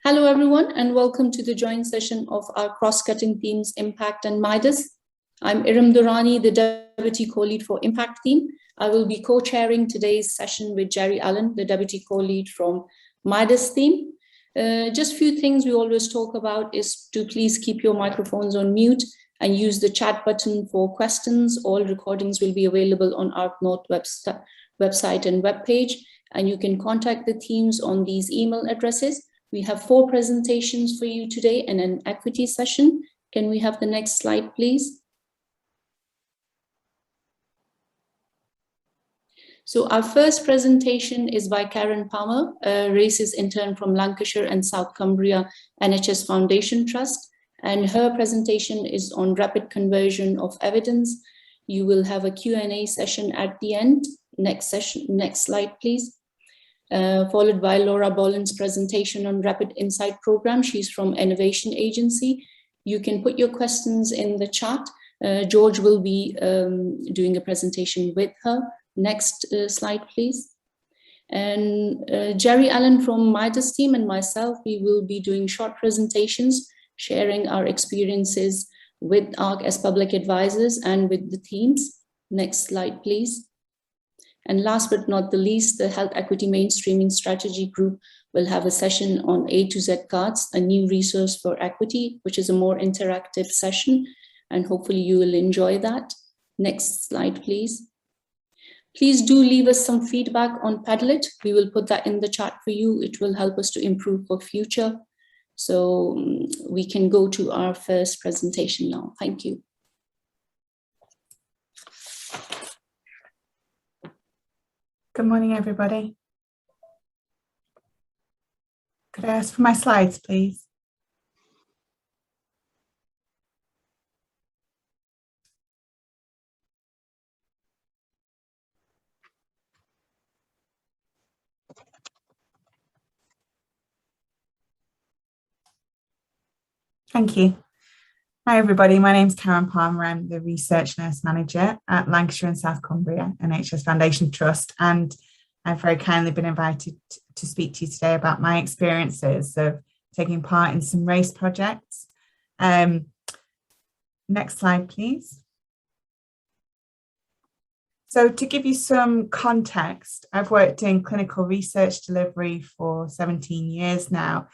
Hello, everyone, and welcome to the joint session of our cross-cutting themes, Impact and MIDAS. I'm Iram Durrani, the Deputy Co-Lead for Impact theme. I will be co-chairing today's session with Jerry Allen, the Deputy Co-Lead from MIDAS theme. Just a few things we always talk about is to please keep your microphones on mute and use the chat button for questions. All recordings will be available on ARCNorth website and webpage, and you can contact the teams on these email addresses. We have 4 presentations for you today and an equity session. Can we have the next slide, please? So our first presentation is by Karen Palmer, a races intern from Lancashire and South Cumbria NHS Foundation Trust. And her presentation is on rapid conversion of evidence. You will have a Q&A session at the end. Next slide, please. Followed by Laura Boland's presentation on Rapid Insight Program. She's from Innovation Agency. You can put your questions in the chat. George will be doing a presentation with her. Next slide, please. And Jerry Allen from MIDAS team and myself, we will be doing short presentations, sharing our experiences with ARC as public advisors and with the teams. Next slide, please. And last but not the least, the Health Equity Mainstreaming Strategy Group will have a session on A to Z cards, a new resource for equity, which is a more interactive session, and hopefully you will enjoy that. Next slide, please. Please do leave us some feedback on Padlet. We will put that in the chat for you. It will help us to improve for future. So we can go to our first presentation now. Thank you. Good morning, everybody. Could I ask for my slides, please? Thank you. Hi, everybody. My name is Karen Palmer. I'm the Research Nurse Manager at Lancashire and South Cumbria NHS Foundation Trust, and I've very kindly been invited to speak to you today about my experiences of taking part in some race projects. Next slide, please. So to give you some context, I've worked in clinical research delivery for 17 years now,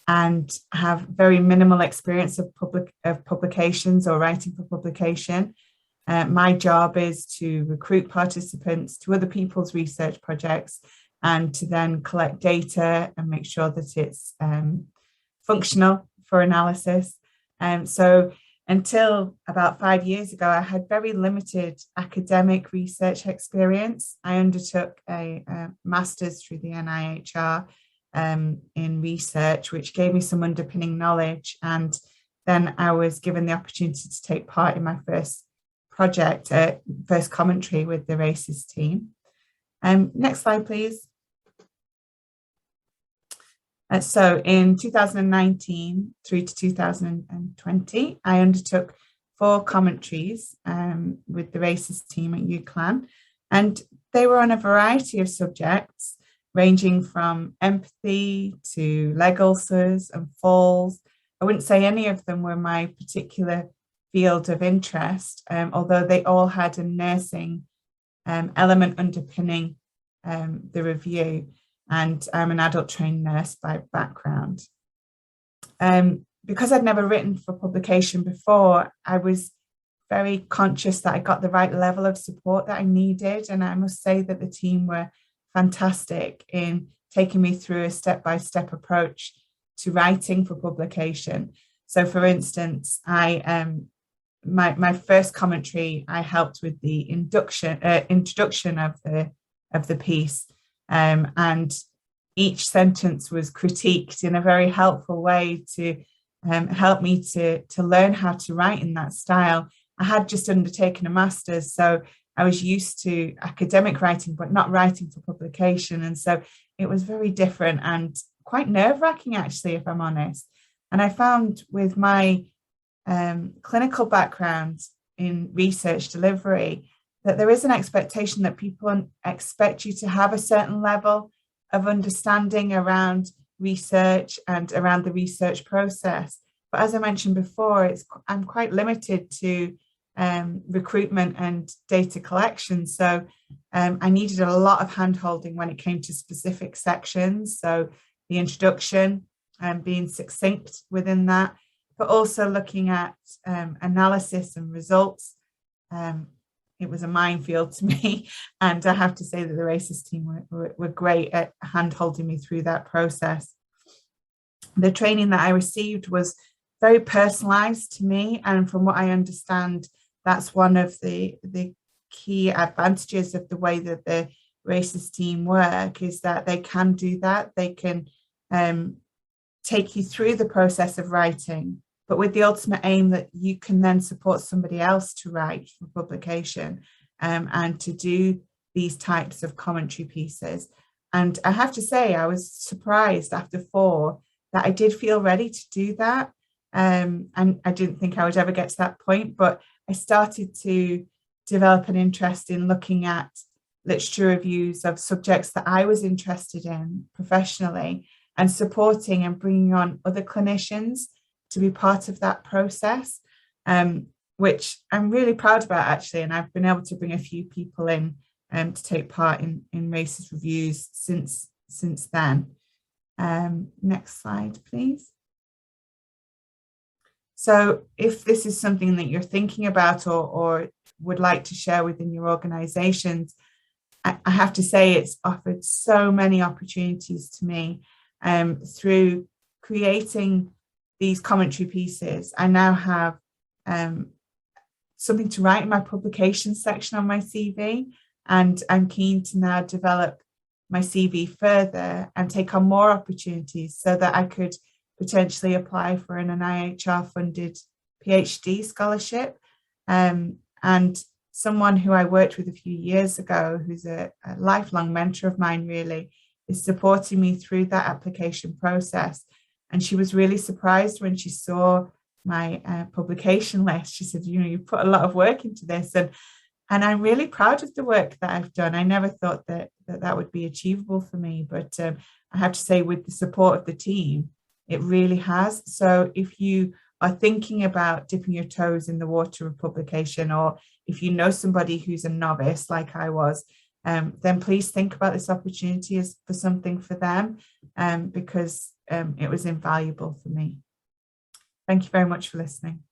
and have very minimal experience of publications or writing for publication. My job is to recruit participants to other people's research projects and to then collect data and make sure that it's functional for analysis. So until about 5 years ago, I had very limited academic research experience. I undertook a master's through the NIHR in research, which gave me some underpinning knowledge, and then I was given the opportunity to take part in my first project, first commentary with the races team. Next slide, please. So in 2019 through to 2020, I undertook 4 commentaries with the races team at UCLan, and they were on a variety of subjects, ranging from empathy to leg ulcers and falls. I wouldn't say any of them were my particular field of interest, although they all had a nursing element underpinning the review. And I'm an adult trained nurse by background. Because I'd never written for publication before, I was very conscious that I got the right level of support that I needed. And I must say that the team were fantastic in taking me through a step-by-step approach to writing for publication. So for instance, my first commentary, I helped with the introduction of the piece, and each sentence was critiqued in a very helpful way to help me to learn how to write in that style. I had just undertaken a master's, so I was used to academic writing, but not writing for publication. And so it was very different and quite nerve-wracking, actually, if I'm honest. And I found with my clinical background in research delivery that there is an expectation that people expect you to have a certain level of understanding around research and around the research process. But as I mentioned before, I'm quite limited to recruitment and data collection. So I needed a lot of hand-holding when it came to specific sections. So the introduction and being succinct within that, but also looking at analysis and results. It was a minefield to me. And I have to say that the RACES team were great at hand-holding me through that process. The training that I received was very personalized to me. And from what I understand, that's one of the key advantages of the way that the RACES team work, is that they can do that. They can take you through the process of writing, but with the ultimate aim that you can then support somebody else to write for publication and to do these types of commentary pieces. And I have to say, I was surprised after 4 that I did feel ready to do that. And I didn't think I would ever get to that point, but I started to develop an interest in looking at literature reviews of subjects that I was interested in professionally, and supporting and bringing on other clinicians to be part of that process, which I'm really proud about, actually. And I've been able to bring a few people in to take part in RACES reviews since then. Next slide, please. So if this is something that you're thinking about or would like to share within your organizations, I have to say it's offered so many opportunities to me through creating these commentary pieces. I now have something to write in my publication section on my CV, and I'm keen to now develop my CV further and take on more opportunities so that I could potentially apply for an NIHR funded PhD scholarship. And someone who I worked with a few years ago, who's a lifelong mentor of mine, really, is supporting me through that application process. And she was really surprised when she saw my publication list. She said, you put a lot of work into this. And I'm really proud of the work that I've done. I never thought that would be achievable for me. But I have to say, with the support of the team, it really has. So if you are thinking about dipping your toes in the water of publication, or if you know somebody who's a novice like I was, then please think about this opportunity as for something for them, because it was invaluable for me. Thank you very much for listening.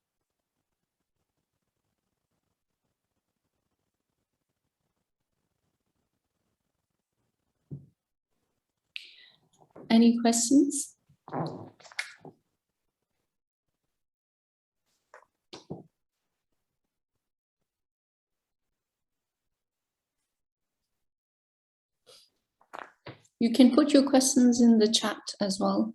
Any questions? You can put your questions in the chat as well.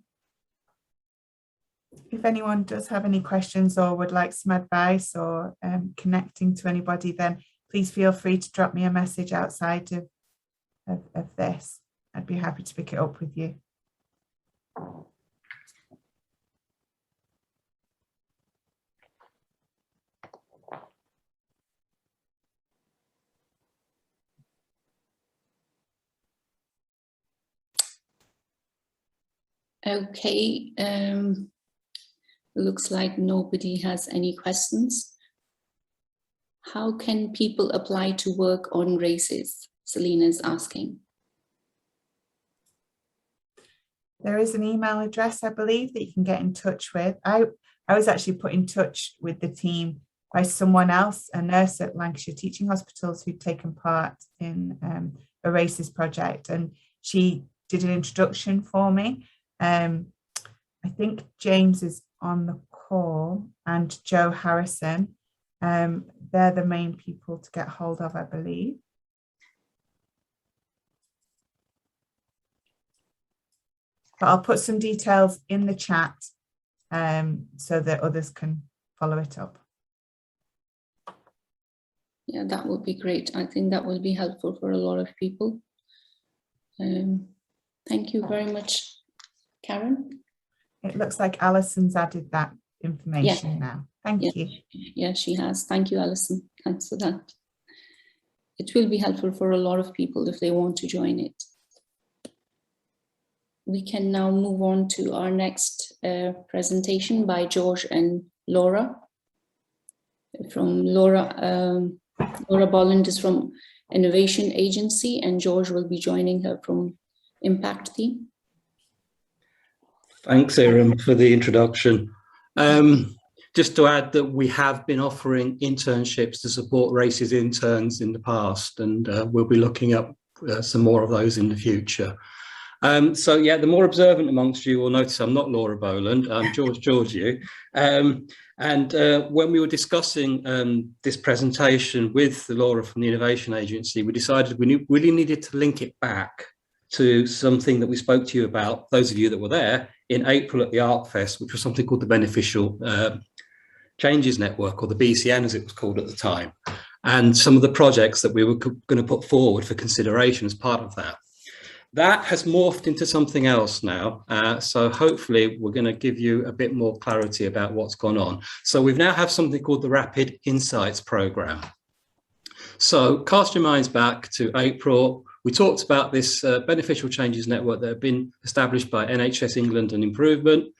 If anyone does have any questions or would like some advice or connecting to anybody, then please feel free to drop me a message outside of this. I'd be happy to pick it up with you. Okay, looks like nobody has any questions. How can people apply to work on RACES? Selena's asking. There is an email address, I believe, that you can get in touch with. I was actually put in touch with the team by someone else, a nurse at Lancashire Teaching Hospitals who'd taken part in a RACES project, and she did an introduction for me. I think James is on the call, and Joe Harrison. They're the main people to get hold of, I believe. But I'll put some details in the chat so that others can follow it up. Yeah, that would be great. I think that will be helpful for a lot of people. Thank you very much, Karen. It looks like Alison's added that information now. Thank you. Yeah, she has. Thank you, Alison. Thanks for that. It will be helpful for a lot of people if they want to join it. we can now move on to our next presentation by George and Laura. Laura Bolland is from Innovation Agency, and George will be joining her from IMPaCT team. Thanks, Erin, for the introduction. Just to add that we have been offering internships to support RACE's interns in the past, and we'll be looking at some more of those in the future. So yeah, the more observant amongst you will notice I'm not Laura Boland, I'm George Georgiou. When we were discussing this presentation with Laura from the Innovation Agency, we decided we really needed to link it back to something that we spoke to you about, those of you that were there, in April at the ARCFEST, which was something called the Beneficial Changes Network, or the BCN as it was called at the time, and some of the projects that we were going to put forward for consideration as part of that. That has morphed into something else now, so hopefully we're going to give you a bit more clarity about what's gone on. So we now have something called the Rapid Insights Programme. So cast your minds back to April. We talked about this Beneficial Changes Network that had been established by NHS England and Improvement.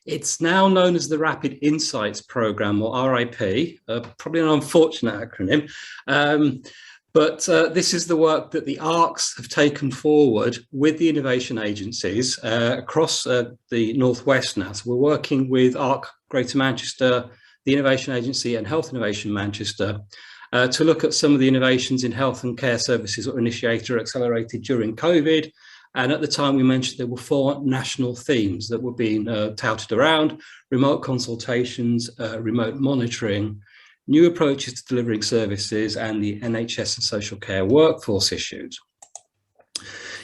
It's now known as the Rapid Insights Programme, or RIP, probably an unfortunate acronym. But this is the work that the ARCs have taken forward with the innovation agencies across the Northwest now. So we're working with ARC Greater Manchester, the Innovation Agency and Health Innovation Manchester to look at some of the innovations in health and care services that were initiated or accelerated during COVID. And at the time we mentioned there were 4 national themes that were being touted around: remote consultations, remote monitoring, new approaches to delivering services, and the NHS and social care workforce issues.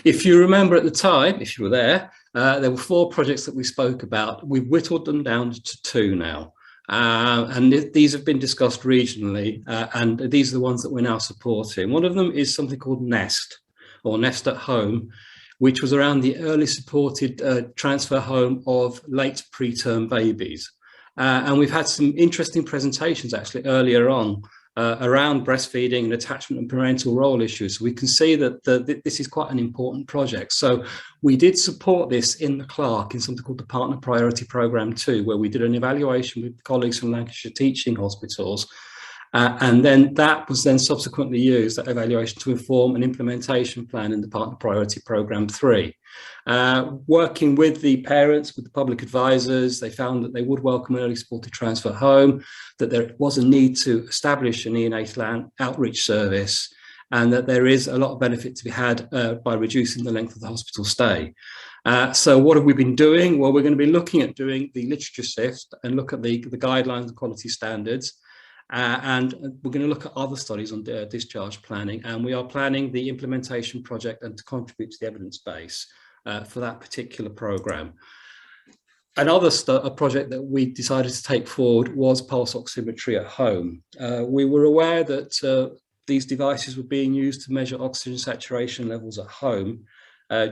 If you remember at the time, if you were there were 4 projects that we spoke about. We've whittled them down to 2 now. And these have been discussed regionally, and these are the ones that we're now supporting. One of them is something called NEST, or Nest at Home, which was around the early supported transfer home of late preterm babies. And we've had some interesting presentations actually earlier on around breastfeeding and attachment and parental role issues. So we can see that this is quite an important project. So we did support this in the Clark in something called the Partner Priority Programme 2, where we did an evaluation with colleagues from Lancashire teaching hospitals. And then that was then subsequently used, that evaluation, to inform an implementation plan in the Partner Priority Programme 3. Working with the parents, with the public advisors, they found that they would welcome an early supported transfer home, that there was a need to establish a neonatal outreach service, and that there is a lot of benefit to be had by reducing the length of the hospital stay. So what have we been doing? Well, we're going to be looking at doing the literature sift and look at the guidelines and quality standards. And we're going to look at other studies on discharge planning, and we are planning the implementation project and to contribute to the evidence base for that particular programme. Another project that we decided to take forward was pulse oximetry at home. We were aware that these devices were being used to measure oxygen saturation levels at home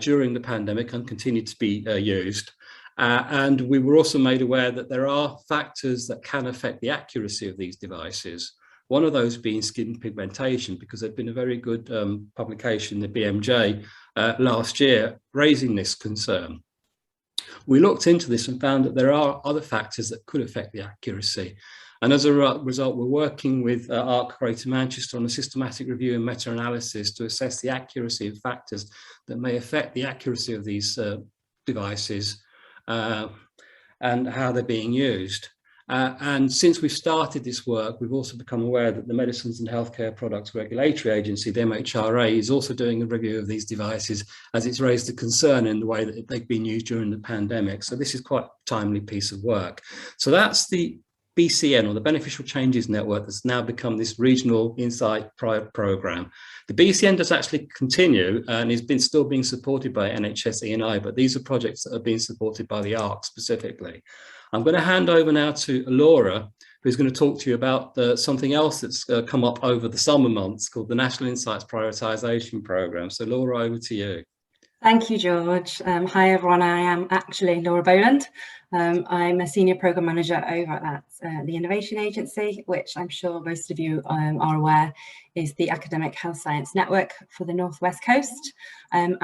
during the pandemic and continue to be used. And we were also made aware that there are factors that can affect the accuracy of these devices. One of those being skin pigmentation, because there'd been a very good publication, the BMJ, last year, raising this concern. We looked into this and found that there are other factors that could affect the accuracy. And as a result, we're working with ARC Greater Manchester on a systematic review and meta-analysis to assess the accuracy of factors that may affect the accuracy of these devices and how they're being used. And since we've started this work, we've also become aware that the Medicines and Healthcare Products Regulatory Agency, the MHRA, is also doing a review of these devices, as it's raised a concern in the way that they've been used during the pandemic. So this is quite a timely piece of work. So that's the BCN, or the Beneficial Changes Network, that's now become this regional insight programme. The BCN does actually continue and is still being supported by NHS E&I, but these are projects that are being supported by the ARC specifically. I'm going to hand over now to Laura, who's going to talk to you about something else that's come up over the summer months called the National Insights Prioritisation Programme. So Laura, over to you. Thank you, George. Hi, everyone. I am actually Laura Boland. I'm a Senior Programme Manager over at the Innovation Agency, which I'm sure most of you are aware is the Academic Health Science Network for the North West Coast and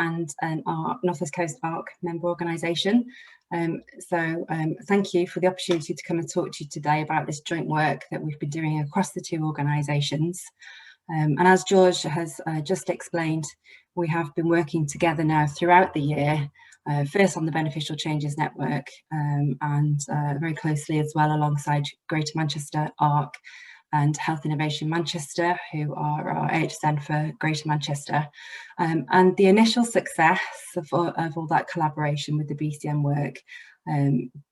our North West Coast ARC member organisation. Thank you for the opportunity to come and talk to you today about this joint work that we've been doing across the two organisations. And as George has just explained, we have been working together now throughout the year, first on the Beneficial Changes Network and very closely as well alongside Greater Manchester ARC and Health Innovation Manchester, who are our AHSN for Greater Manchester. And the initial success of all that collaboration with the BCM work,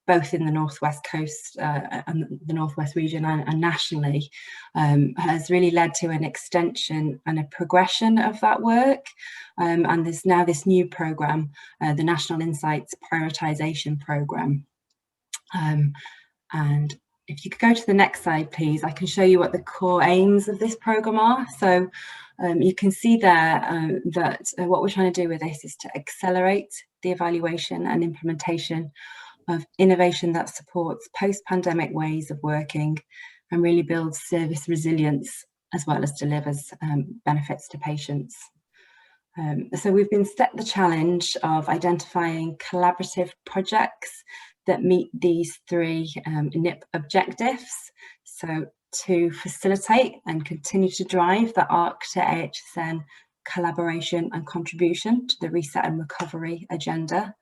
both in the Northwest Coast and the Northwest region and nationally, has really led to an extension and a progression of that work. And there's now this new programme, the National Insights Prioritisation Programme. And if you could go to the next slide, please, I can show you what the core aims of this programme are. So you can see there that what we're trying to do with this is to accelerate the evaluation and implementation of innovation that supports post-pandemic ways of working and really builds service resilience as well as delivers benefits to patients. So we've been set the challenge of identifying collaborative projects that meet these three NIP objectives. So to facilitate and continue to drive the ARC to AHSN collaboration and contribution to the reset and recovery agenda,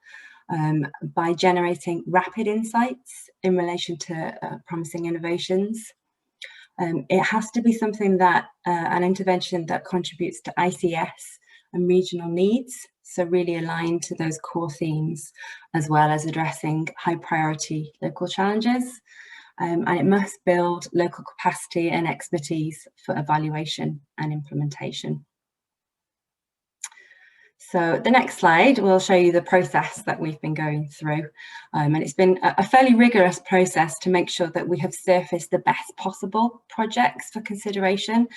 by generating rapid insights in relation to promising innovations. It has to be something that, an intervention that contributes to ICS and regional needs, so really aligned to those core themes, as well as addressing high priority local challenges. And it must build local capacity and expertise for evaluation and implementation. So the next slide will show you the process that we've been going through. And it's been a fairly rigorous process to make sure that we have surfaced the best possible projects for consideration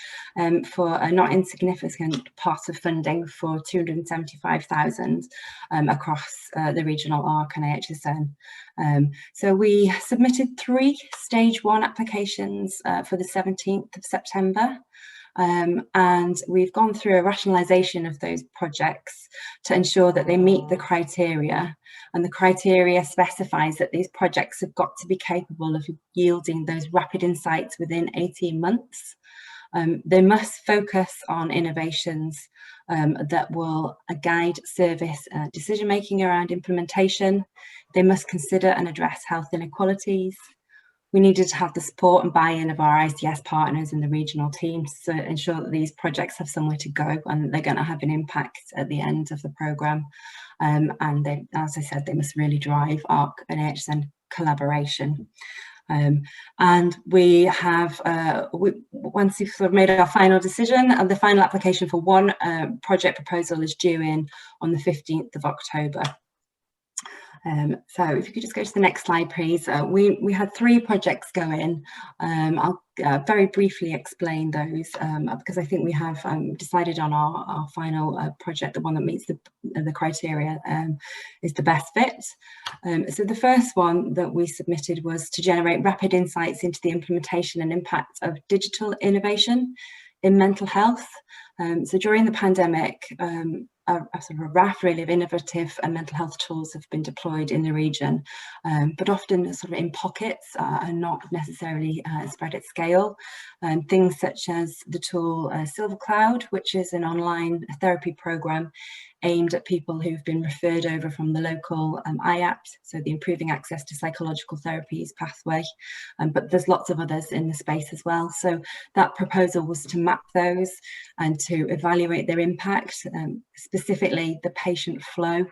for a not insignificant part of funding for 275,000 across the regional ARC and AHSN. So we submitted 3 stage 1 applications for the 17th of September. And we've gone through a rationalisation of those projects to ensure that they meet the criteria, and the criteria specifies that these projects have got to be capable of yielding those rapid insights within 18 months. They must focus on innovations that will guide service decision making around implementation. They must consider and address health inequalities. We needed to have the support and buy-in of our ICS partners and the regional teams to ensure that these projects have somewhere to go and they're going to have an impact at the end of the programme. And they, as I said, they must really drive ARC and AHSN collaboration. And we have, once we've sort of made our final decision, the final application for one project proposal is due in on the 15th of October. So if you could just go to the next slide, please. We had 3 projects go in. I'll very briefly explain those because I think we have decided on our final project, the one that meets the criteria is the best fit. So the first one that we submitted was to generate rapid insights into the implementation and impact of digital innovation in mental health. So during the pandemic, a sort of a raft really of innovative mental health tools have been deployed in the region, but often sort of in pockets and not necessarily spread at scale. Things such as the tool Silver Cloud, which is an online therapy programme aimed at people who've been referred over from the local IAPT, so the Improving Access to Psychological Therapies pathway, but there's lots of others in the space as well. So that proposal was to map those and to evaluate their impact, specifically the patient flow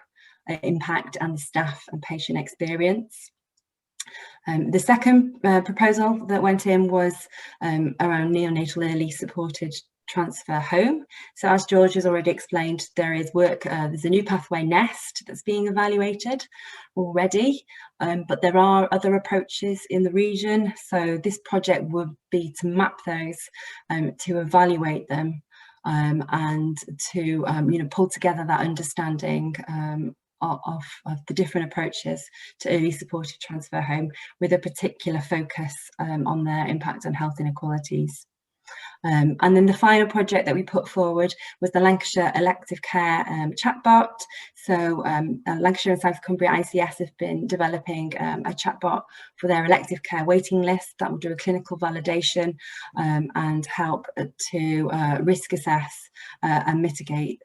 impact and the staff and patient experience. The second proposal that went in was around neonatal early supported transfer home. So as George has already explained, there is work, there's a new pathway NEST that's being evaluated already, but there are other approaches in the region. So this project would be to map those, to evaluate them and to pull together that understanding of the different approaches to early supported transfer home, with a particular focus on their impact on health inequalities. And then the final project that we put forward was the Lancashire elective care chatbot. So Lancashire and South Cumbria ICS have been developing a chatbot for their elective care waiting list that will do a clinical validation and help to risk assess and mitigate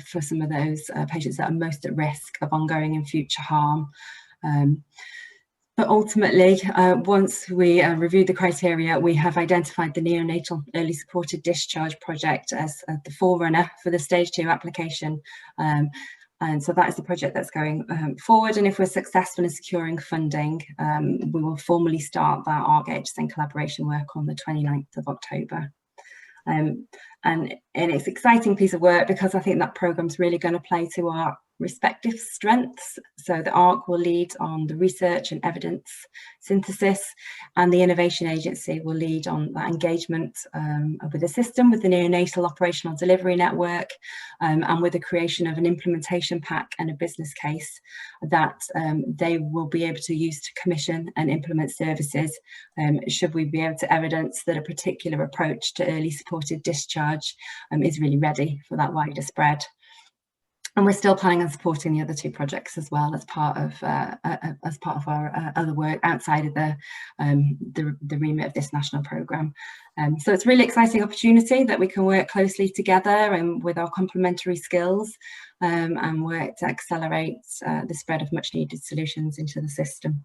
for some of those patients that are most at risk of ongoing and future harm. But ultimately, once we reviewed the criteria, we have identified the Neonatal Early Supported Discharge project as the forerunner for the Stage 2 application. And so that is the project that's going forward. And if we're successful in securing funding, we will formally start that ARCFEST collaboration work on the 29th of October. And it's an exciting piece of work, because I think that programme's really going to play to our respective strengths. So the ARC will lead on the research and evidence synthesis, and the Innovation Agency will lead on that engagement with the system, with the Neonatal Operational Delivery Network, and with the creation of an implementation pack and a business case that they will be able to use to commission and implement services, should we be able to evidence that a particular approach to early supported discharge is really ready for that wider spread. And we're still planning on supporting the other two projects as well, as part of our other work outside of the remit of this national programme. So it's a really exciting opportunity that we can work closely together and with our complementary skills and work to accelerate the spread of much needed solutions into the system.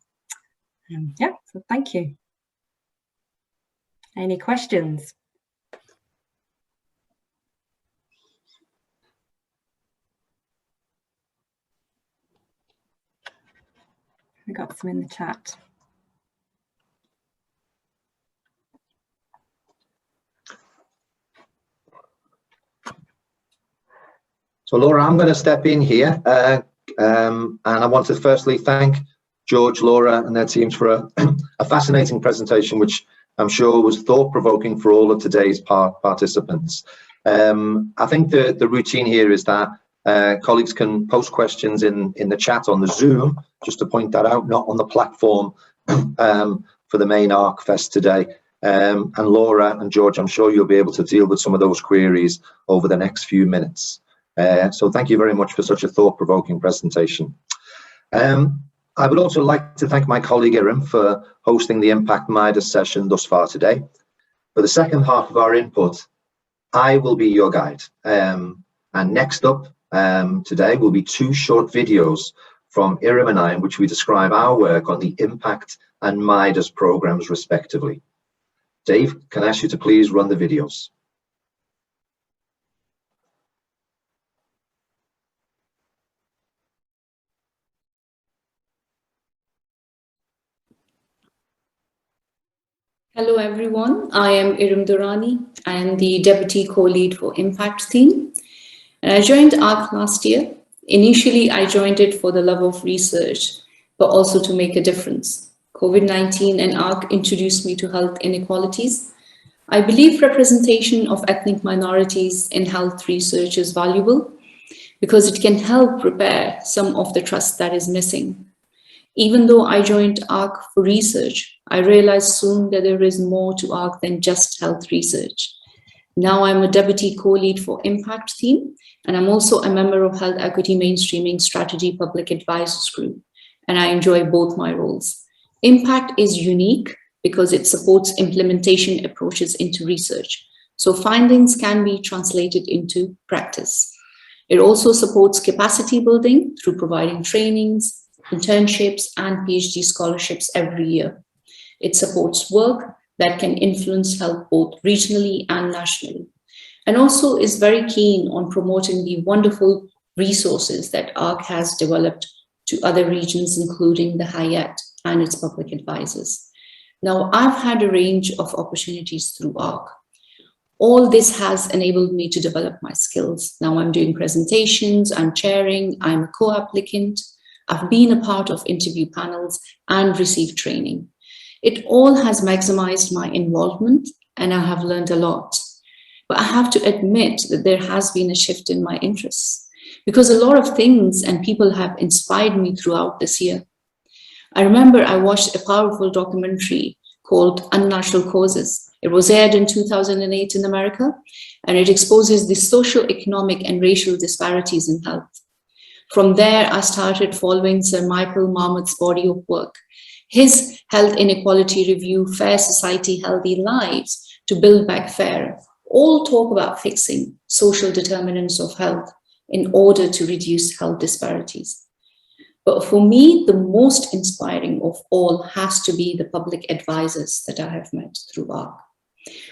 Yeah, so thank you. Any questions? I got some in the chat. So Laura, I'm going to step in here and I want to firstly thank George, Laura and their teams for a fascinating presentation, which I'm sure was thought-provoking for all of today's participants. I think the routine here is that colleagues can post questions in the chat on the Zoom, just to point that out, not on the platform for the main ARCFEST today. And Laura and George, I'm sure you'll be able to deal with some of those queries over the next few minutes. So thank you very much for such a thought-provoking presentation. I would also like to thank my colleague Iram for hosting the IMPaCT MIDAS session thus far today. For the second half of our input, I will be your guide. And next up, today will be two short videos from Iram and I, in which we describe our work on the IMPaCT and MIDAS programs respectively. Dave, can I ask you to please run the videos? Hello everyone, I am Iram Durrani. I am the Deputy Co-Lead for IMPaCT team. And I joined ARC last year. Initially, I joined it for the love of research, but also to make a difference. COVID-19 and ARC introduced me to health inequalities. I believe representation of ethnic minorities in health research is valuable because it can help repair some of the trust that is missing. Even though I joined ARC for research, I realized soon that there is more to ARC than just health research. Now I'm a Deputy Co-Lead for IMPaCT team, and I'm also a member of Health Equity Mainstreaming Strategy Public Advisors Group, and I enjoy both my roles. IMPaCT is unique because it supports implementation approaches into research, so findings can be translated into practice. It also supports capacity building through providing trainings, internships, and PhD scholarships every year. It supports work that can influence health both regionally and nationally, and also is very keen on promoting the wonderful resources that ARC has developed to other regions, including the Hayat and its public advisors. Now, I've had a range of opportunities through ARC. All this has enabled me to develop my skills. Now I'm doing presentations, I'm chairing, I'm a co-applicant, I've been a part of interview panels and received training. It all has maximized my involvement and I have learned a lot. But I have to admit that there has been a shift in my interests, because a lot of things and people have inspired me throughout this year. I remember I watched a powerful documentary called Unnatural Causes. It was aired in 2008 in America, and it exposes the social, economic, and racial disparities in health. From there, I started following Sir Michael Marmot's body of work. His Health Inequality Review, Fair Society, Healthy Lives, to Build Back Fair, all talk about fixing social determinants of health in order to reduce health disparities. But for me, the most inspiring of all has to be the public advisors that I have met through ARC.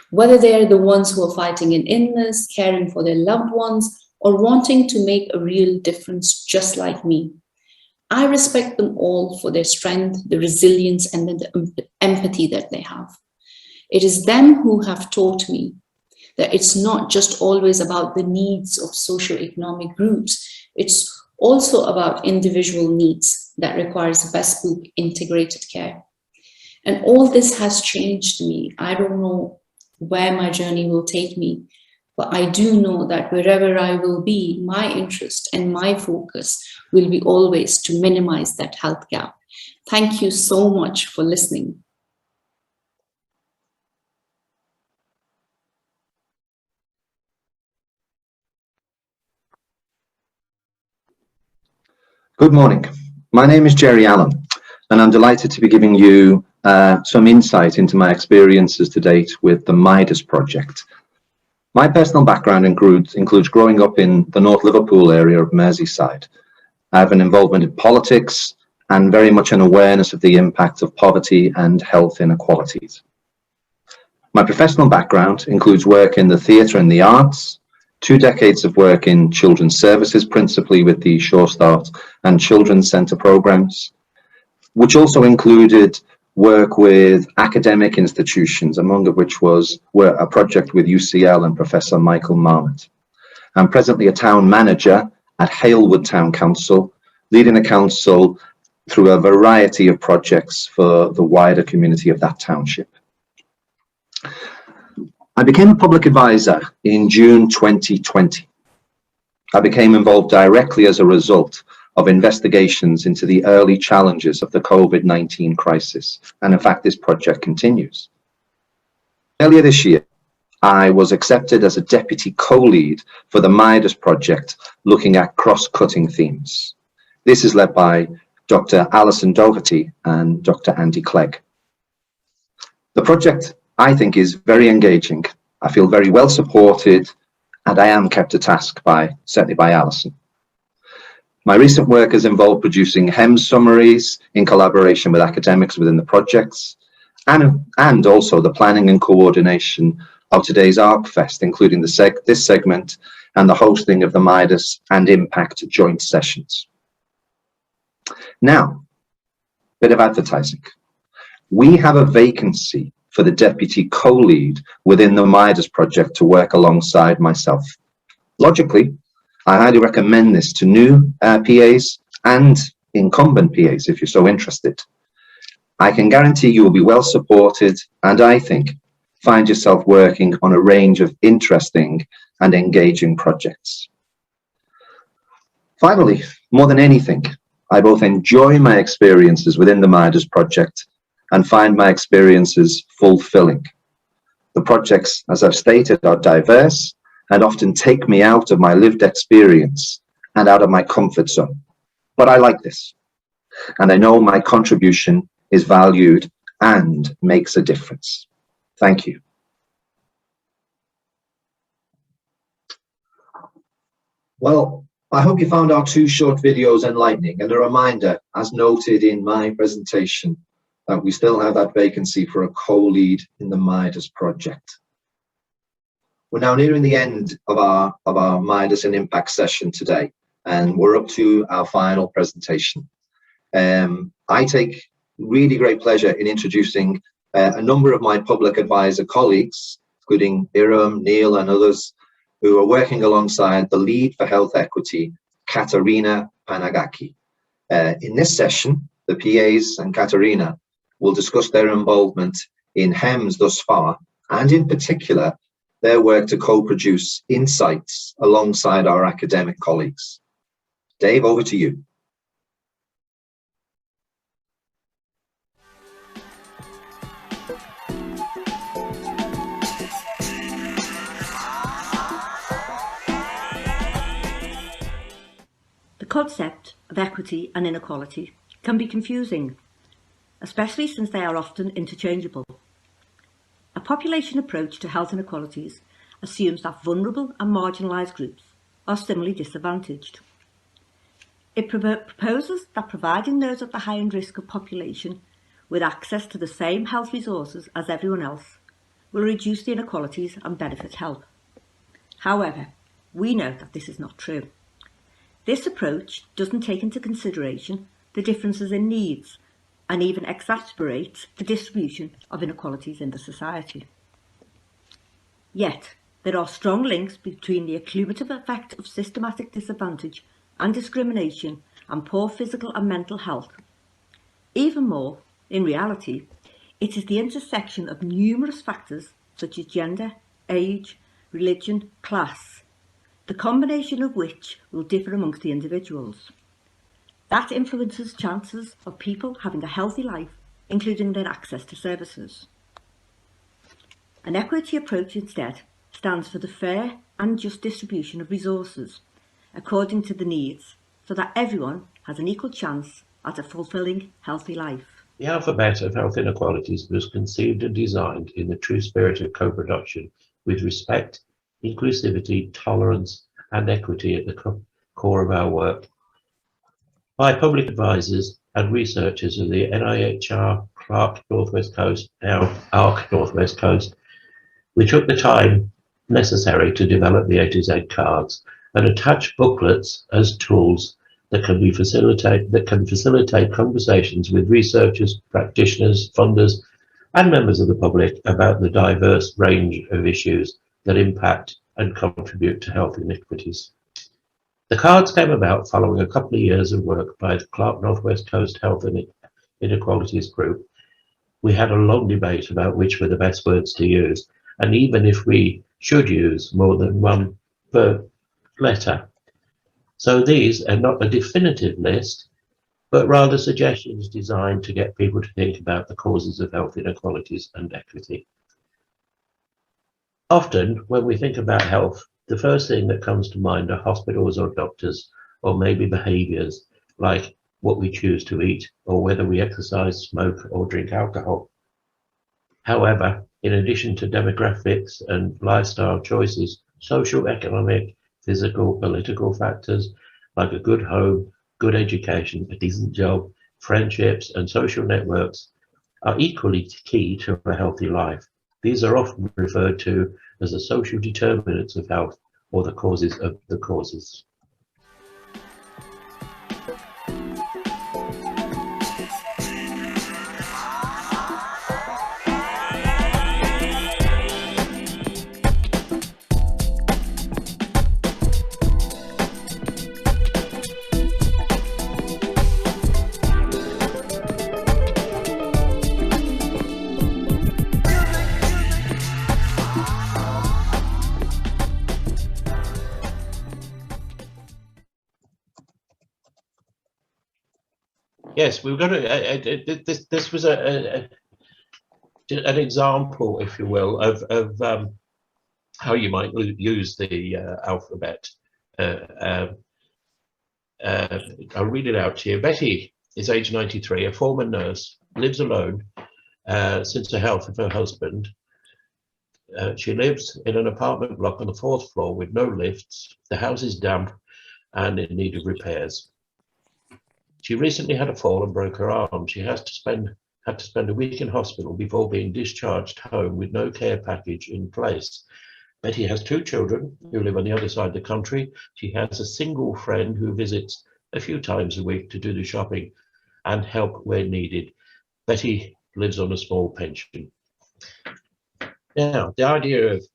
Whether they are the ones who are fighting an illness, caring for their loved ones, or wanting to make a real difference just like me, I respect them all for their strength, the resilience, and the empathy that they have. It is them who have taught me that it's not just always about the needs of socioeconomic groups, it's also about individual needs that requires bespoke integrated care. And all this has changed me. I don't know where my journey will take me, but I do know that wherever I will be, my interest and my focus will be always to minimize that health gap. Thank you so much for listening. Good morning. My name is Jerry Allen, and I'm delighted to be giving you some insight into my experiences to date with the MIDAS project. My personal background includes growing up in the North Liverpool area of Merseyside. I have an involvement in politics and very much an awareness of the impact of poverty and health inequalities. My professional background includes work in the theatre and the arts, 2 decades of work in children's services, principally with the Sure Start and Children's Centre programs, which also included work with academic institutions, among which was a project with UCL and Professor Michael Marmot. I'm presently a town manager at Halewood Town Council, leading the council through a variety of projects for the wider community of that township. I became a public advisor in June 2020. I became involved directly as a result of investigations into the early challenges of the COVID-19 crisis. And in fact, this project continues. Earlier this year, I was accepted as a deputy co-lead for the MIDAS project, looking at cross-cutting themes. This is led by Dr. Alison Doherty and Dr. Andy Clegg. The project, I think, is very engaging. I feel very well supported, and I am kept to task certainly by Alison. My recent work has involved producing HEMS summaries in collaboration with academics within the projects, and also the planning and coordination of today's ARCFEST, including this segment and the hosting of the MIDAS and IMPaCT joint sessions. Now, bit of advertising. We have a vacancy for the deputy co-lead within the MIDAS project to work alongside myself. Logically, I highly recommend this to new PAs and incumbent PAs if you're so interested. I can guarantee you will be well supported, and I think find yourself working on a range of interesting and engaging projects. Finally, more than anything, I both enjoy my experiences within the MIDAS project and find my experiences fulfilling. The projects, as I've stated, are diverse and often take me out of my lived experience and out of my comfort zone. But I like this, and I know my contribution is valued and makes a difference. Thank you. Well, I hope you found our 2 short videos enlightening, and a reminder, as noted in my presentation, that we still have that vacancy for a co-lead in the MIDAS project. We're now nearing the end of our MIDAS and IMPaCT session today, and we're up to our final presentation. I take really great pleasure in introducing a number of my public advisor colleagues, including Iram, Neil, and others, who are working alongside the lead for health equity, Katerina Panagaki. In this session, the PAs and Katerina will discuss their involvement in HEMS thus far, and in particular, their work to co-produce insights alongside our academic colleagues. Dave, over to you. The concept of equity and inequality can be confusing, especially since they are often interchangeable. A population approach to health inequalities assumes that vulnerable and marginalised groups are similarly disadvantaged. It proposes that providing those at the high-end risk of population with access to the same health resources as everyone else will reduce the inequalities and benefit health. However, we know that this is not true. This approach doesn't take into consideration the differences in needs and even exacerbates the distribution of inequalities in the society. Yet, there are strong links between the accumulative effect of systematic disadvantage and discrimination and poor physical and mental health. Even more, in reality, it is the intersection of numerous factors such as gender, age, religion, class, the combination of which will differ amongst the individuals. That influences chances of people having a healthy life, including their access to services. An equity approach instead stands for the fair and just distribution of resources according to the needs, so that everyone has an equal chance at a fulfilling, healthy life. The alphabet of health inequalities was conceived and designed in the true spirit of co-production, with respect, inclusivity, tolerance, and equity at the core of our work. By public advisors and researchers of the NIHR, Clark Northwest Coast, now ARC Northwest Coast, we took the time necessary to develop the A to Z cards and attach booklets as tools that can facilitate conversations with researchers, practitioners, funders, and members of the public about the diverse range of issues that impact and contribute to health inequities. The cards came about following a couple of years of work by the Clark Northwest Coast Health Inequalities Group. We had a long debate about which were the best words to use, and even if we should use more than one per letter. So these are not a definitive list, but rather suggestions designed to get people to think about the causes of health inequalities and equity. Often, when we think about health, the first thing that comes to mind are hospitals or doctors, or maybe behaviours like what we choose to eat or whether we exercise, smoke or drink alcohol. However, in addition to demographics and lifestyle choices, social, economic, physical, political factors like a good home, good education, a decent job, friendships and social networks are equally key to a healthy life. These are often referred to as the social determinants of health or the causes of the causes. Yes, we've got this was an example, if you will, of how you might use the alphabet. I'll read it out to you. Betty is age 93, a former nurse, lives alone since the health of her husband. She lives in an apartment block on the 4th floor with no lifts. The house is damp and in need of repairs. She recently had a fall and broke her arm. She had to spend a week in hospital before being discharged home with no care package in place. Betty has 2 children who live on the other side of the country. She has a single friend who visits a few times a week to do the shopping and help where needed. Betty lives on a small pension. Now, the idea of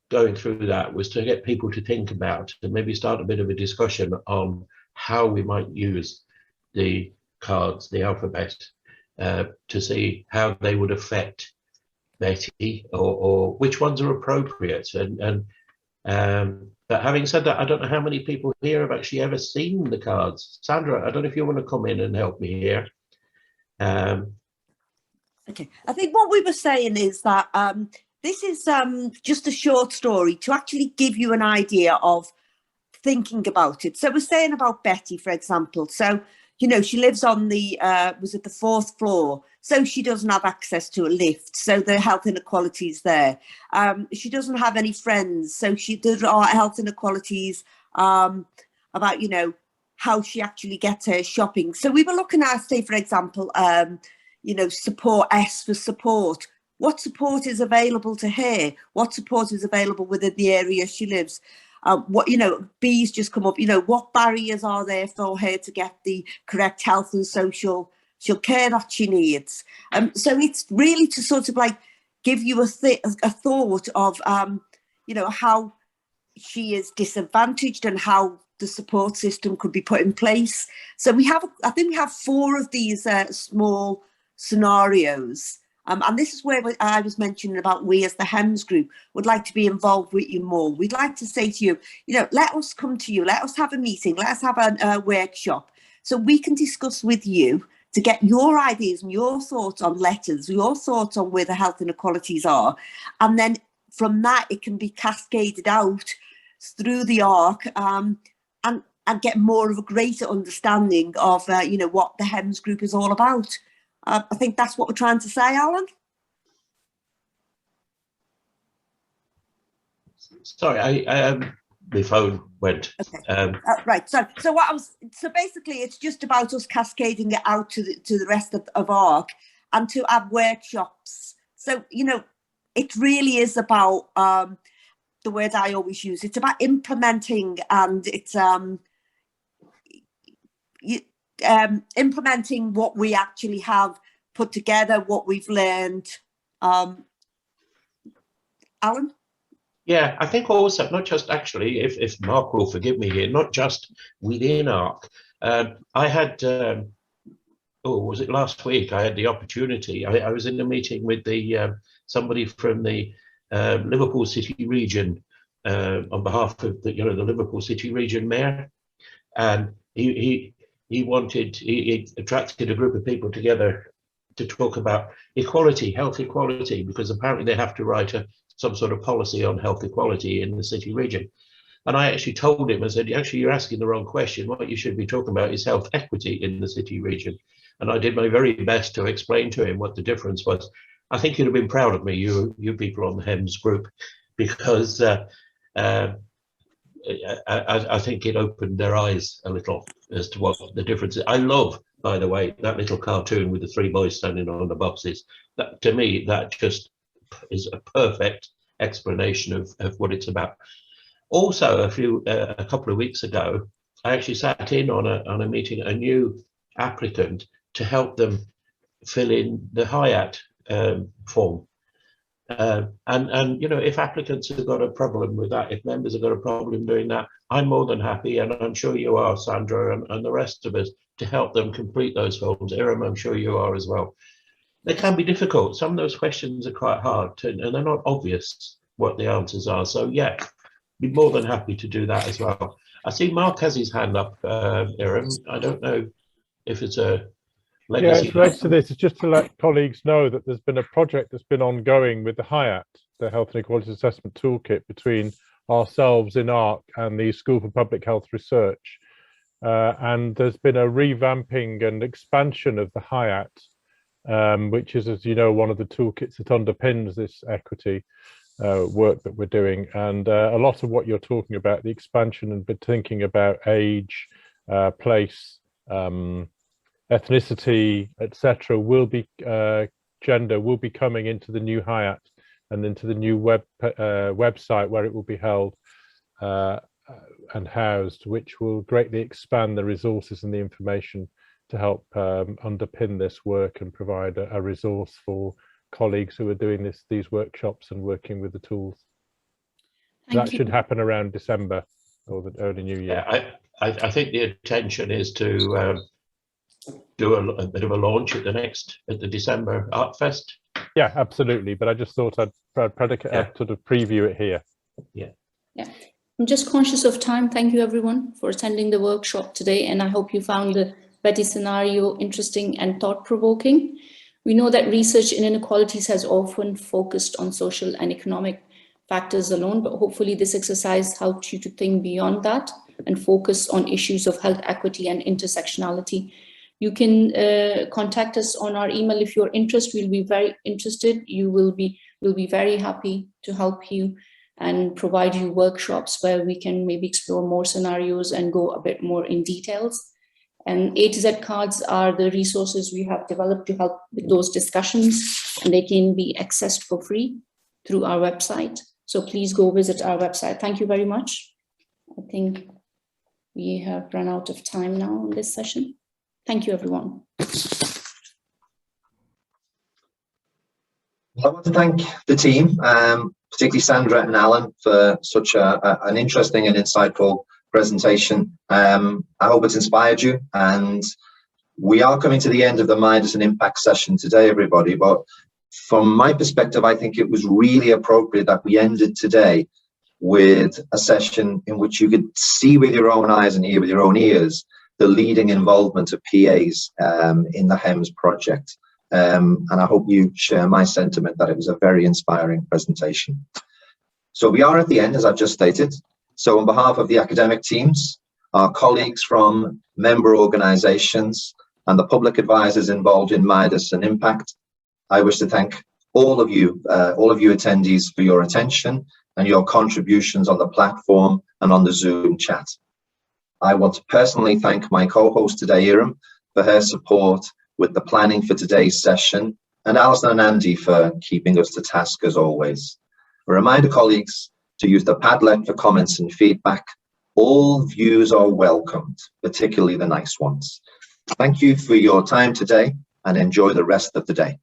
going through that was to get people to think about and maybe start a bit of a discussion on how we might use the cards, the alphabet, to see how they would affect Betty, or which ones are appropriate. But having said that, I don't know how many people here have actually ever seen the cards. Sandra, I don't know if you want to come in and help me here. Okay, I think what we were saying is that this is just a short story to actually give you an idea of thinking about it. So we're saying about Betty, for example. So, you know, she lives on the, was it the 4th floor? So she doesn't have access to a lift. So the health inequalities there. She doesn't have any friends. So there are health inequalities about, you know, how she actually gets her shopping. So we were looking at, say, for example, you know, support, S for support. What support is available to her? What support is available within the area she lives? What, you know, B's just come up, you know, what barriers are there for her to get the correct health and social care that she needs? So it's really to sort of like give you a thought of, you know, how she is disadvantaged and how the support system could be put in place. So we have, I think we have 4 of these small scenarios. And this is where I was mentioning about we as the HEMS group would like to be involved with you more. We'd like to say to you, you know, let us come to you, let us have a meeting, let us have a workshop so we can discuss with you to get your ideas and your thoughts on letters, your thoughts on where the health inequalities are. And then from that, it can be cascaded out through the ARC and get more of a greater understanding of, you know, what the HEMS group is all about. I think that's what we're trying to say, Alan. Sorry, my phone went. Okay. Right. So basically, it's just about us cascading it out to the rest of ARC and to have workshops. So, you know, it really is about the word I always use. It's about implementing, and it's implementing what we actually have put together, what we've learned. Alan? Yeah, I think also, not just actually, if Mark will forgive me here, not just within ARC. I had, was it last week? I had the opportunity, I was in a meeting with somebody from the Liverpool City region on behalf of the Liverpool City region mayor. And he attracted a group of people together to talk about equality, health equality, because apparently they have to write some sort of policy on health equality in the city region. And I actually told him, I said, actually, you're asking the wrong question. What you should be talking about is health equity in the city region. And I did my very best to explain to him what the difference was. I think you'd have been proud of me, you people on the HEMS group, because I think it opened their eyes a little as to what the difference is. I love, by the way, that little cartoon with the 3 boys standing on the boxes. That, to me, that just is a perfect explanation of what it's about. Also, a couple of weeks ago, I actually sat in on a meeting, a new applicant, to help them fill in the HIAT form. And you know, if applicants have got a problem with that, if members have got a problem doing that, I'm more than happy, and I'm sure you are, Sandra, and the rest of us, to help them complete those forms. Iram, I'm sure you are as well. They can be difficult. Some of those questions are quite hard, and they're not obvious what the answers are. So yeah, be more than happy to do that as well. I see Mark has his hand up, Iram. I don't know if it's a legacy. Yeah, it's related to this. It's just to let colleagues know that there's been a project that's been ongoing with the HIAT, the Health Inequalities Assessment Toolkit, between ourselves in ARC and the School for Public Health Research. And there's been a revamping and expansion of the HIAT, which is, as you know, one of the toolkits that underpins this equity work that we're doing. And a lot of what you're talking about, the expansion and thinking about age, place, ethnicity, etc., will be gender will be coming into the new HIAT and into the new website where it will be held and housed, which will greatly expand the resources and the information to help underpin this work and provide a resource for colleagues who are doing these workshops and working with the tools. That should happen around December or the early new year. Yeah, I think the intention is to do a bit of a launch at the December ARCFEST. Yeah, absolutely. But I just thought I'd sort of preview it here. Yeah. I'm just conscious of time. Thank you everyone for attending the workshop today, and I hope you found the Betty scenario interesting and thought-provoking. We know that research in inequalities has often focused on social and economic factors alone, but hopefully this exercise helped you to think beyond that and focus on issues of health equity and intersectionality. You can contact us on our email if you're interested. We'll be very interested. We'll be very happy to help you and provide you workshops where we can maybe explore more scenarios and go a bit more in details. And A to Z cards are the resources we have developed to help with those discussions, and they can be accessed for free through our website. So please go visit our website. Thank you very much. I think we have run out of time now in this session. Thank you, everyone. Well, I want to thank the team, particularly Sandra and Alan, for such an interesting and insightful presentation. I hope it's inspired you, and we are coming to the end of the MIDAS and IMPaCT session today, everybody. But from my perspective, I think it was really appropriate that we ended today with a session in which you could see with your own eyes and hear with your own ears the leading involvement of PAs in the HEMS project. And I hope you share my sentiment that it was a very inspiring presentation. So we are at the end, as I've just stated. So on behalf of the academic teams, our colleagues from member organisations and the public advisors involved in MIDAS and IMPaCT, I wish to thank all of you attendees for your attention and your contributions on the platform and on the Zoom chat. I want to personally thank my co-host today, Iram, for her support with the planning for today's session, and Alison and Andy for keeping us to task as always. A reminder, colleagues, to use the Padlet for comments and feedback. All views are welcomed, particularly the nice ones. Thank you for your time today, and enjoy the rest of the day.